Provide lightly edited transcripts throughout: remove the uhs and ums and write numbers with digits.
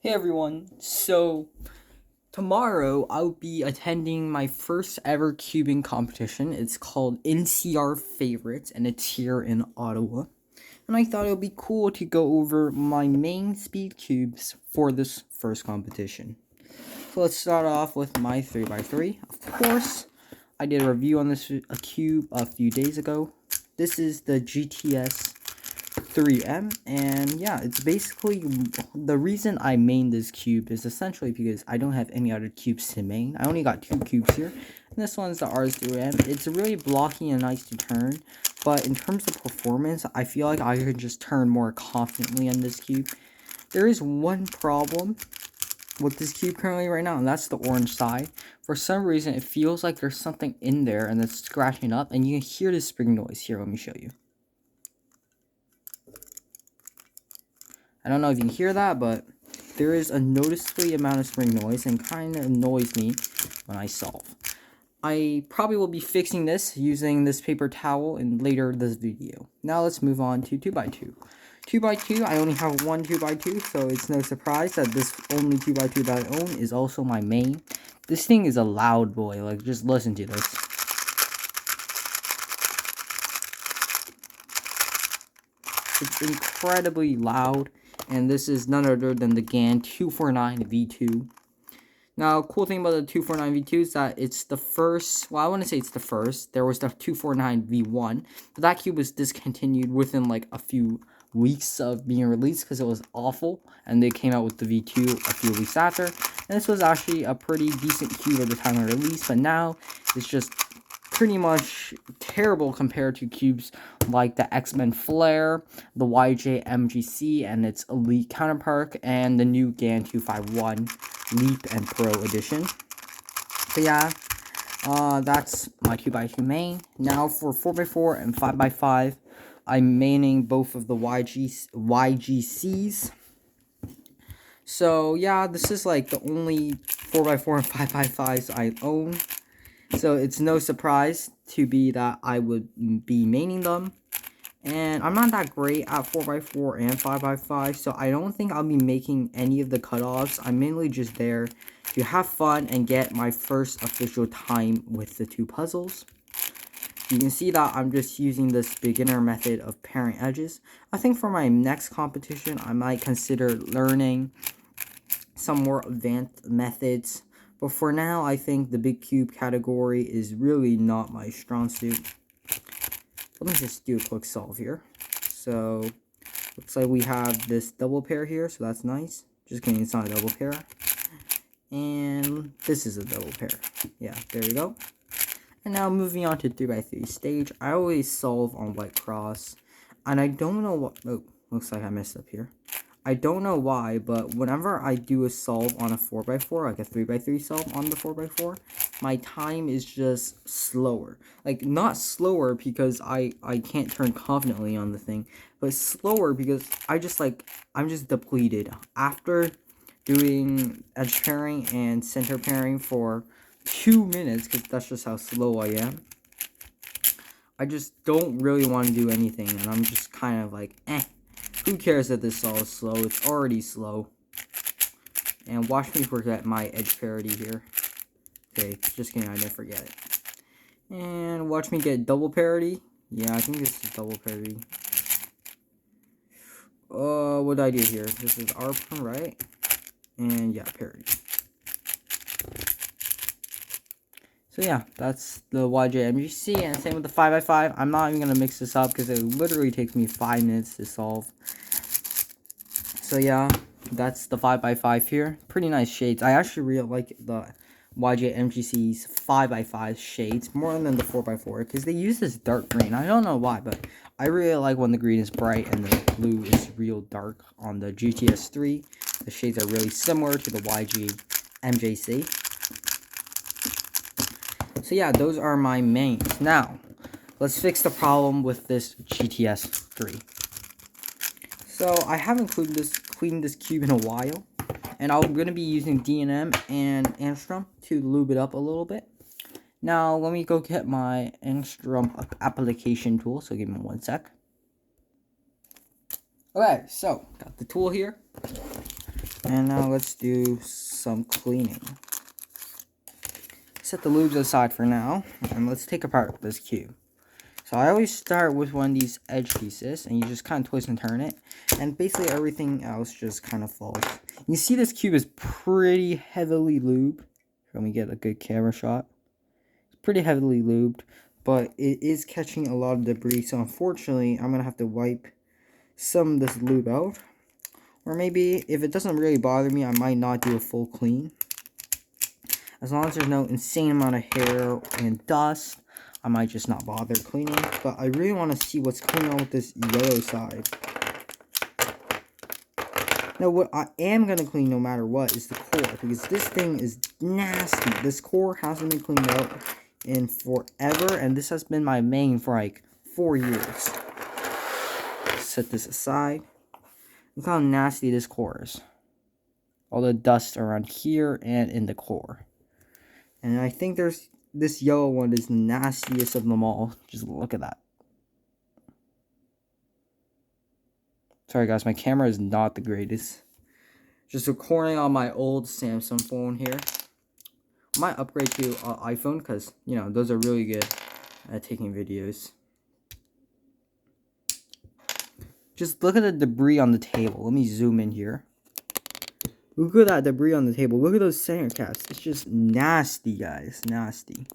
Hey everyone, so tomorrow I'll be attending my first ever cubing competition. It's called NCR Favorites and it's here in Ottawa. And I thought it would be cool to go over my main speed cubes for this first competition. So let's start off with my 3x3. Of course, I did a review on this cube a few days ago. This is the GTS 3M, and yeah, it's basically the reason I main this cube is essentially because I don't have any other cubes to main. I only got two cubes here, and this one's the RS3M. It's really blocky and nice to turn, but in terms of performance, I feel like I could just turn more confidently on this cube. There is one problem with this cube currently right now, and that's the orange side. For some reason, it feels like there's something in there and it's scratching up, and you can hear the spring noise. Here, let me show you. I don't know if you can hear that, but there is a noticeably amount of spring noise and kind of annoys me when I solve. I probably will be fixing this using this paper towel in later this video. Now let's move on to 2x2. 2x2, I only have one 2x2, so it's no surprise that this only 2x2 that I own is also my main. This thing is a loud boy, like just listen to this. It's incredibly loud. And this is none other than the GAN 249 V2. Now, cool thing about the 249 V2 is that it's the first, well, I wouldn't say it's the first. There was the 249 V1, but that cube was discontinued within like a few weeks of being released because it was awful. And they came out with the V2 a few weeks after. And this was actually a pretty decent cube at the time of release, but now it's just pretty much terrible compared to cubes like the X-Men Flare, the YJ MGC and its Elite counterpart, and the new GAN 251 Leap and Pro edition. So yeah, that's my 2x2 main. Now for 4x4 and 5x5, I'm maining both of the YGCs. So yeah, this is like the only 4x4 and 5x5s I own. So it's no surprise to be that I would be maining them. And I'm not that great at 4x4 and 5x5, so I don't think I'll be making any of the cutoffs. I'm mainly just there to have fun and get my first official time with the two puzzles. You can see that I'm just using this beginner method of pairing edges. I think for my next competition, I might consider learning some more advanced methods. But for now, I think the big cube category is really not my strong suit. Let me just do a quick solve here. So, looks like we have this double pair here, so that's nice. Just kidding, it's not a double pair. And this is a double pair. Yeah, there we go. And now moving on to 3x3 stage. I always solve on white cross. And I don't know what... Oh, looks like I messed up here. I don't know why, but whenever I do a solve on a 4x4, like a 3x3 solve on the 4x4, my time is just slower. Like, not slower because I can't turn confidently on the thing, but slower because I'm just depleted. After doing edge pairing and center pairing for 2 minutes, because that's just how slow I am, I just don't really want to do anything, and I'm just kind of like, who cares that this all is slow? It's already slow. And watch me forget my edge parity here. Okay, just kidding, I didn't forget it. And watch me get double parity. Yeah, I think this is double parity. What did I do here? This is ARP, right? And yeah, parity. So yeah, that's the YJMGC, and same with the 5x5. I'm not even going to mix this up because it literally takes me 5 minutes to solve. So yeah, that's the 5x5 here. Pretty nice shades. I actually really like the YJMGC's 5x5 shades more than the 4x4 because they use this dark green. I don't know why, but I really like when the green is bright and the blue is real dark on the GTS3. The shades are really similar to the YG So yeah, those are my mains. Now, let's fix the problem with this GTS3. So I haven't cleaned this cube in a while, and I'm going to be using D&M and Angstrom to lube it up a little bit. Now, let me go get my Angstrom application tool, so give me 1 sec. Okay, so, got the tool here. And now let's do some cleaning. Set the lubes aside for now, and let's take apart this cube. So I always start with one of these edge pieces, and you just kind of twist and turn it, and basically everything else just kind of falls. You see this cube is pretty heavily lubed. Let me get a good camera shot. It's pretty heavily lubed, but it is catching a lot of debris, so unfortunately I'm going to have to wipe some of this lube out. Or maybe, if it doesn't really bother me, I might not do a full clean. As long as there's no insane amount of hair and dust, I might just not bother cleaning. But I really want to see what's going on with this yellow side. Now, what I am going to clean no matter what is the core, because this thing is nasty. This core hasn't been cleaned out in forever, and this has been my main for like 4 years. Set this aside. Look how nasty this core is. All the dust around here and in the core. And I think there's this yellow one is the nastiest of them all. Just look at that. Sorry guys, my camera is not the greatest. Just recording on my old Samsung phone here. I might upgrade to iPhone because, you know, those are really good at taking videos. Just look at the debris on the table. Let me zoom in here. Look at that debris on the table. Look at those center caps. It's just nasty, guys. Nasty.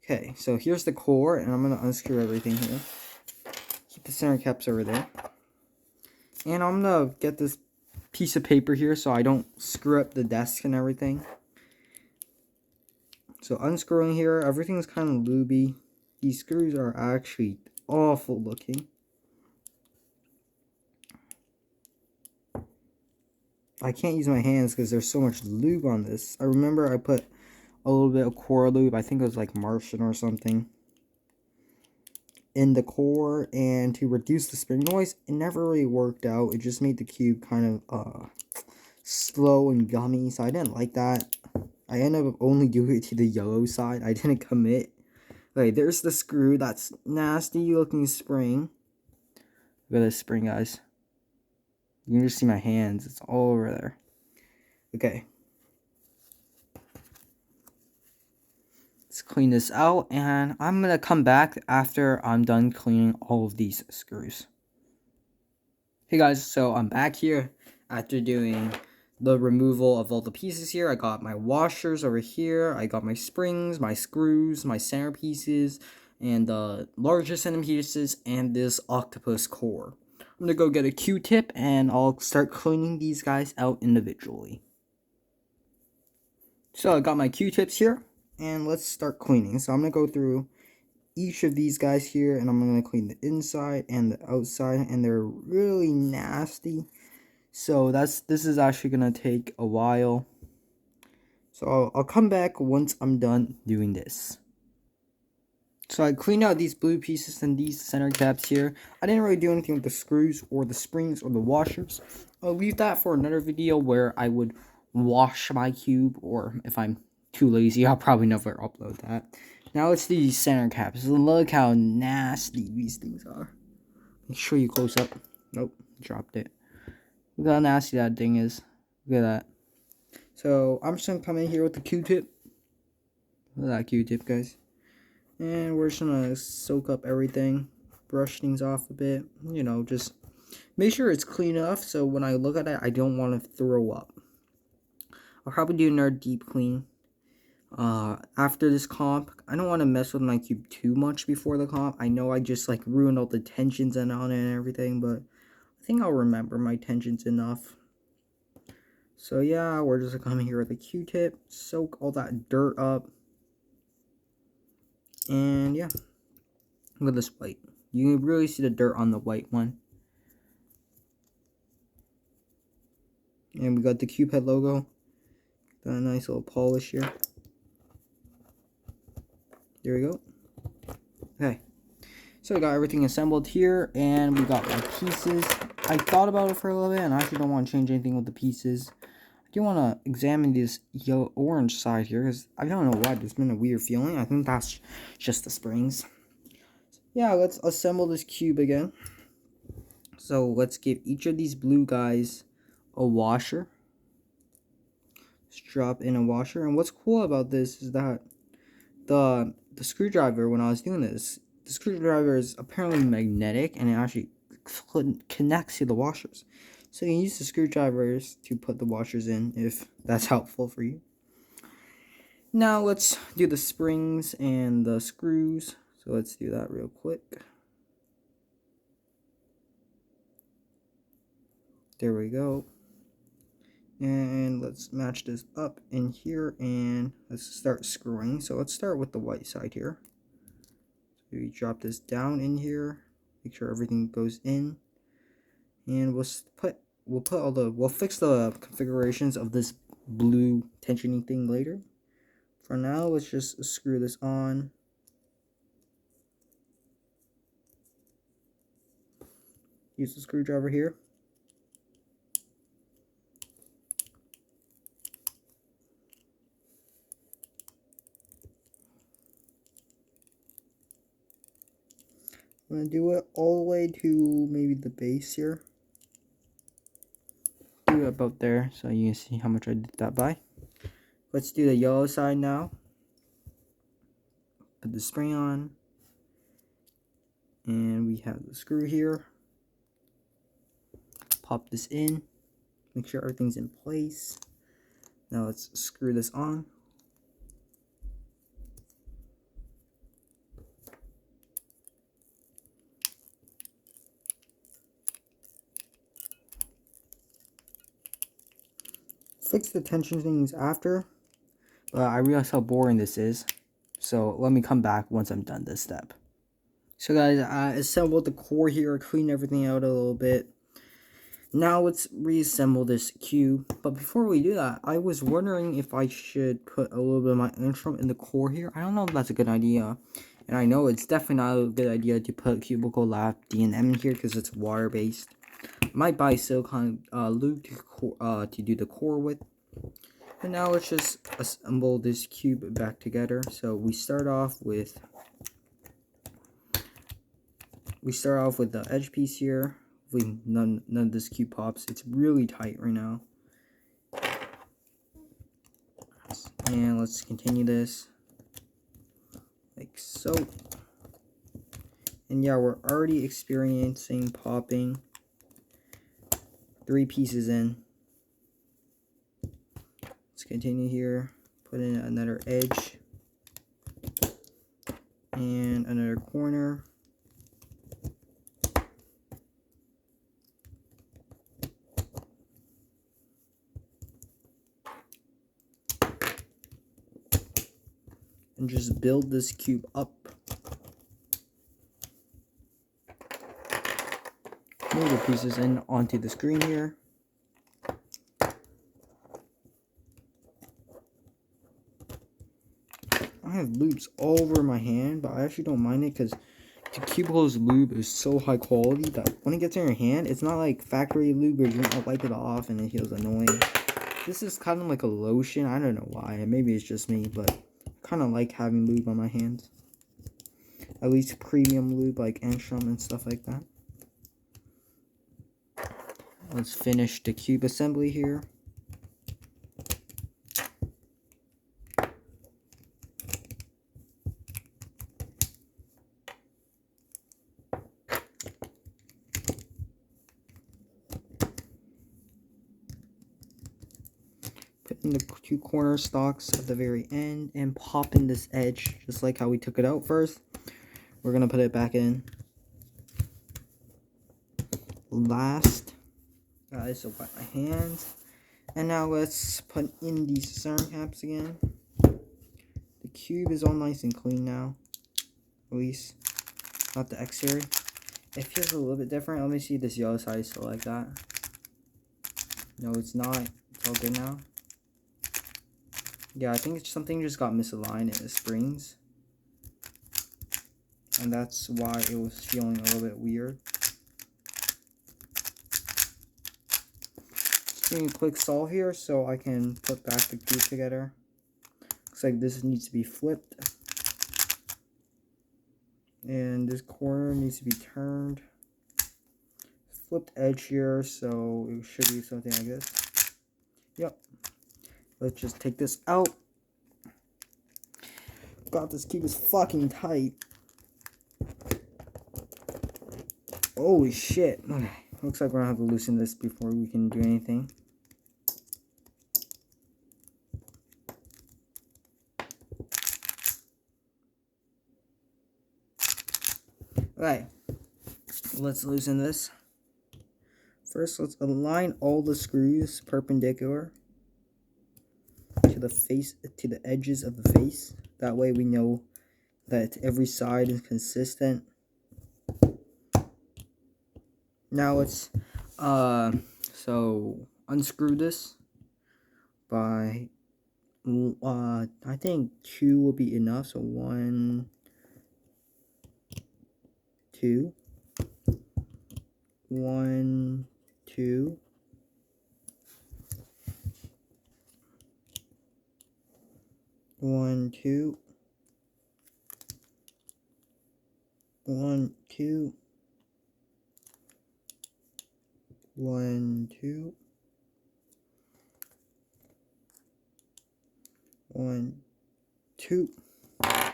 Okay, so here's the core, and I'm going to unscrew everything here. Keep the center caps over there. And I'm going to get this piece of paper here so I don't screw up the desk and everything. So unscrewing here, everything's kind of lubey. These screws are actually awful looking. I can't use my hands because there's so much lube on this. I remember I put a little bit of core lube, I think it was like Martian or something, in the core, and to reduce the spring noise. It never really worked out. It just made the cube kind of slow and gummy, so I didn't like that. I ended up only doing it to the yellow side. I didn't commit. Okay, there's the screw. That's nasty looking spring. Look at this spring, guys. You can just see my hands. It's all over there. Okay. Let's clean this out, and I'm going to come back after I'm done cleaning all of these screws. Hey guys, so I'm back here after doing the removal of all the pieces here. I got my washers over here. I got my springs, my screws, my center pieces, and the larger center pieces, and this octopus core. I'm gonna go get a Q-tip and I'll start cleaning these guys out individually. So I got my Q-tips here, and let's start cleaning. So I'm gonna go through each of these guys here, and I'm gonna clean the inside and the outside, and they're really nasty. So this is actually gonna take a while. So I'll come back once I'm done doing this. So I cleaned out these blue pieces and these center caps here. I didn't really do anything with the screws or the springs or the washers. I'll leave that for another video where I would wash my cube, or if I'm too lazy, I'll probably never upload that. Now let's do these center caps. Look how nasty these things are. Let me show you close up. Nope, dropped it. Look how nasty that thing is. Look at that. So I'm just gonna come in here with the Q-tip. Look at that Q-tip, guys. And we're just gonna soak up everything, brush things off a bit, you know, just make sure it's clean enough so when I look at it, I don't want to throw up. I'll probably do another deep clean after this comp. I don't want to mess with my cube too much before the comp. I know I just like ruined all the tensions on it and everything, but I think I'll remember my tensions enough. So yeah, we're just gonna come here with a Q-tip, soak all that dirt up. And yeah, look at this white. You can really see the dirt on the white one. And we got the Cube Head logo. Got a nice little polish here. There we go. Okay. So we got everything assembled here, and we got my pieces. I thought about it for a little bit, and I actually don't want to change anything with the pieces. I do want to examine this yellow-orange side here, because I don't know why there's been a weird feeling. I think that's just the springs. Yeah, let's assemble this cube again. So let's give each of these blue guys a washer. Just drop in a washer. And what's cool about this is that the screwdriver, when I was doing this, the screwdriver is apparently magnetic and it actually connects to the washers. So you can use the screwdrivers to put the washers in if that's helpful for you. Now let's do the springs and the screws. So let's do that real quick. There we go. And let's match this up in here and let's start screwing. So let's start with the white side here. So we drop this down in here, make sure everything goes in, and we'll fix the configurations of this blue tensioning thing later. For now, let's just screw this on. Use the screwdriver here. I'm going to do it all the way to maybe the base here. Do it about there so you can see how much I did that by. Let's do the yellow side now. Put the spring on. And we have the screw here. Pop this in. Make sure everything's in place. Now let's screw this on. Fix the tension things after, but I realize how boring this is, so let me come back once I'm done this step. So guys, I assembled the core here, cleaned everything out a little bit. Now let's reassemble this cube, but before we do that, I was wondering if I should put a little bit of my instrument in the core here. I don't know if that's a good idea, and I know it's definitely not a good idea to put Cubicle Lab D&M in here because it's water based. I might buy silicone lube to do the core with. And now let's just assemble this cube back together. So we start off with the edge piece here. Hopefully none of this cube pops. It's really tight right now. And let's continue this like so. And yeah, we're already experiencing popping. 3 pieces in. Let's continue here. Put in another edge and another corner. And just build this cube up. Move the pieces in onto the screen here. I have lubes all over my hand, but I actually don't mind it because the Cubicle's lube is so high quality that when it gets in your hand, it's not like factory lube where you don't wipe it off and it feels annoying. This is kind of like a lotion. I don't know why. Maybe it's just me, but I kind of like having lube on my hands. At least premium lube like Enstrom and stuff like that. Let's finish the cube assembly here. Put in the 2 corner stalks at the very end and pop in this edge just like how we took it out first. We're gonna put it back in last. Guys, so wipe my hands. And now let's put in these cern caps again. The cube is all nice and clean now. At least not the exterior. It feels a little bit different. Let me see this yellow side still like that. No, it's not. It's all good now. Yeah, I think something just got misaligned in the springs. And that's why it was feeling a little bit weird. Doing a quick solve here so I can put back the cube together. Looks like this needs to be flipped. And this corner needs to be turned. Flipped edge here, so it should be something like this. Yep. Let's just take this out. God, this cube is fucking tight. Holy shit. Okay. Looks like we're gonna have to loosen this before we can do anything. Okay. Let's loosen this. First, let's align all the screws perpendicular to the edges of the face. That way we know that every side is consistent. Now let's so unscrew this by I think 2 will be enough. So 1, 2, 1, 2, 1, 2, 1, 2, 1, 2, 1, 2. Let's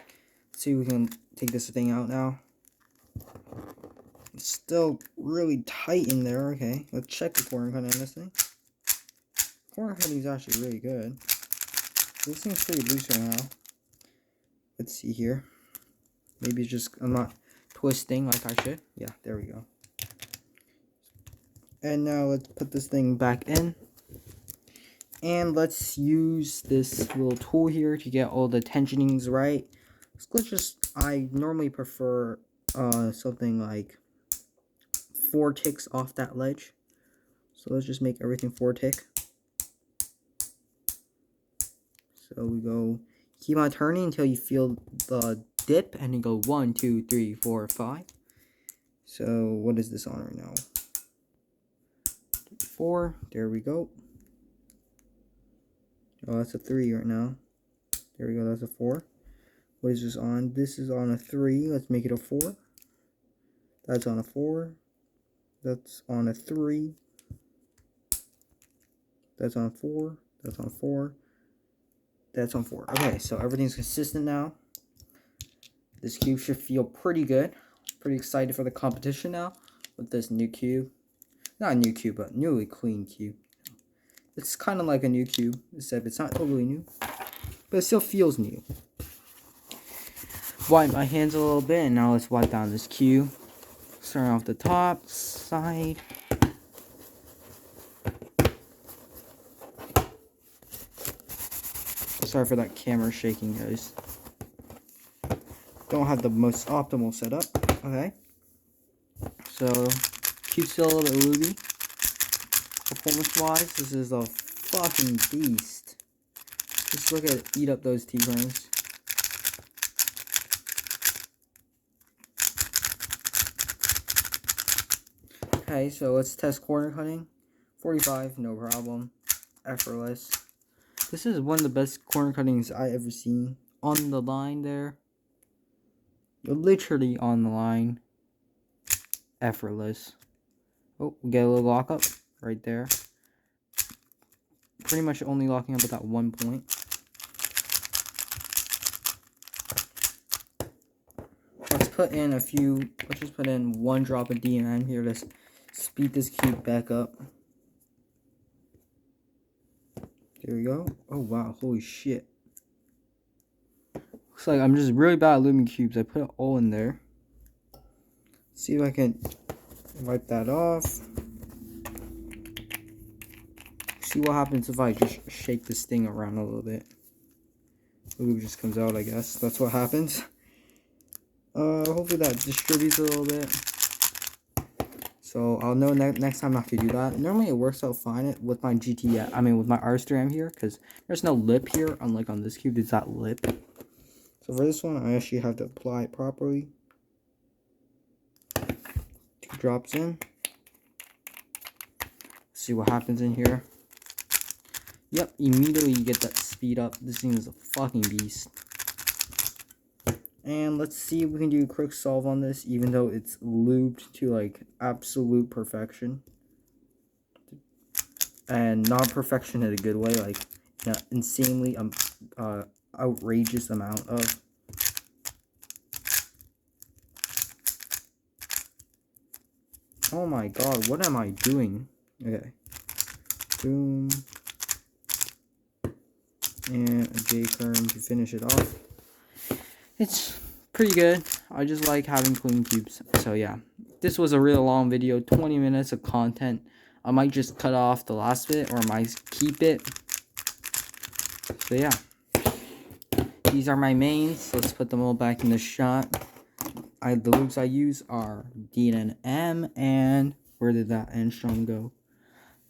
see if we can take this thing out now. It's still really tight in there. Okay, let's check the corner cutting on this thing. Corner cutting is actually really good. This thing's pretty loose right now. Let's see here. Maybe it's just I'm not twisting like I should. Yeah, there we go. And now let's put this thing back in. And let's use this little tool here to get all the tensionings right. So let's just, I normally prefer something like 4 ticks off that ledge. So let's just make everything 4 tick. So we go, keep on turning until you feel the dip, and then go 1, 2, 3, 4, 5. So what is this on right now? 4. There we go. Oh, that's a 3 right now. There we go. That's a 4. What is this on? This is on a 3. Let's make it a 4. That's on a 4. That's on a 3. That's on 4. That's on 4. That's on 4. Okay, so everything's consistent now. This cube should feel pretty good. Pretty excited for the competition now with this new cube. Not a new cube, but newly clean cube. It's kind of like a new cube, except it's not totally new, but it still feels new. Wipe my hands a little bit, and now let's wipe down this cube. Starting off the top, side. Sorry for that camera shaking, guys. Don't have the most optimal setup. Okay. So, cube's still a little bit loogy. Performance-wise, this is a fucking beast. Just look at it eat up those T-frames. Okay, so let's test corner cutting. 45, no problem. Effortless. This is one of the best corner cuttings I ever seen. On the line there. You're literally on the line. Effortless. Oh, we get a little lockup right there. Pretty much only locking up at that one point. Let's put in let's just put in 1 drop of DMN here to speed this cube back up. There we go. Oh wow, holy shit. Looks like I'm just really bad at looming cubes. I put it all in there. See if I can wipe that off. See what happens if I just shake this thing around a little bit. Ooh, just comes out, I guess. That's what happens. Hopefully that distributes a little bit. So I'll know next time not to do that. Normally it works out fine with my GT, with my R3M here, because there's no lip here, unlike on this cube, there's that lip. So for this one, I actually have to apply it properly. 2 drops in. See what happens in here. Yep, immediately you get that speed up. This thing is a fucking beast. And let's see if we can do a quick solve on this, even though it's lubed to like absolute perfection. And not perfection in a good way, like insanely outrageous amount of. Oh my god, what am I doing? Okay. Boom. And a J curve to finish it off. It's pretty good. I just like having clean cubes. So yeah, this was a real long video, 20 minutes of content. I might just cut off the last bit or I might keep it. So yeah, these are my mains. Let's put them all back in the shot. The loops I use are D and M, and where did that Enstrom go?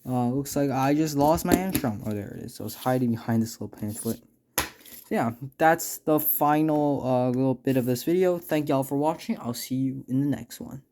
Looks like I just lost my Enstrom. Oh, there it is. So it's hiding behind this little pamphlet. So yeah, that's the final little bit of this video. Thank y'all for watching. I'll see you in the next one.